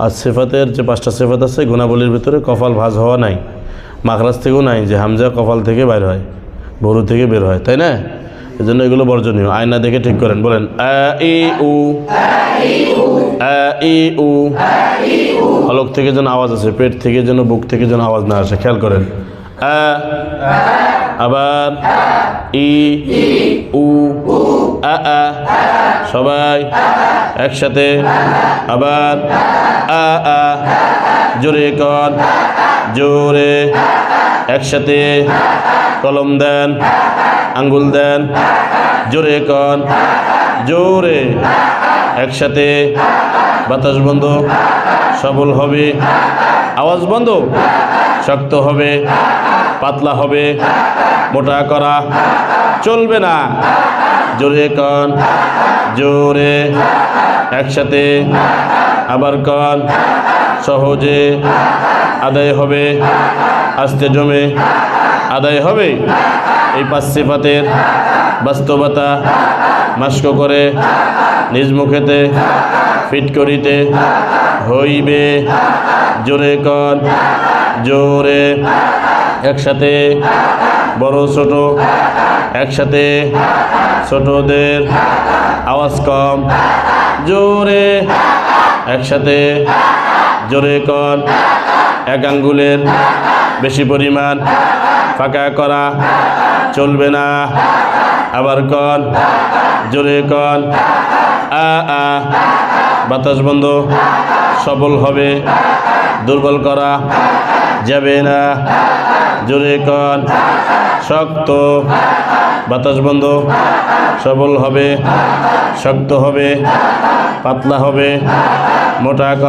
আর সিফাতের যে 5টা সিফাত আছে গুণাবলীর ভিতরে কপাল ভাঁজ হওয়া নাই, মাখরাজ থেকেও নাই, যে হামজা কপাল থেকে বের হয়, বরু থেকে বের হয়, তাই না? এই জন্য এগুলো বর্জনীয়। আয়না দেখে ঠিক করেন, বলেন আ ই উ, আ ই উ। হলক থেকে যেন আওয়াজ আসে, পেট থেকে যেন, বুক থেকে যেন আওয়াজ না আসে, খেয়াল করেন। আ, আবার ই উ, আ আ, সবাই একসাথে, আবার আ আ, জোরে কর, জোরে, একসাথে, কলম দেন, আঙ্গুল দেন, জোরে কর, জোরে, একসাথে, বাতাস বন্ধ, সবল হবে, আওয়াজ বন্ধ, শক্ত হবে, পাতলা হবে, মোটা করা চলবে না, জোরে কর, জোরে, একসাথে, আবার কর, সহজে আদায় হবে, আস্তে জমে আদায় হবে। এই 5 সিফাতের বাস্তবতা মাস্ক করে নিজ মুখেতে ফিট করিতে হইবে। জোরে কর, জোরে, একসাথে, বড় ছোট একসাথে, ছোটদের আওয়াজ কম, জোরে, একসাথে, জোরে কর, এক আঙ্গুলের বেশি পরিমাণ ফাঁকা করা চলবে না, আবার কর, জোরে কর, আ আ, বাতাস বন্ধ, সবল হবে, দুর্বল করা যাবে না, জোরে কর, শক্ত, বাতাস বন্ধ, সবল হবে, শক্ত হবে, পাতলা হবে, মোটা করা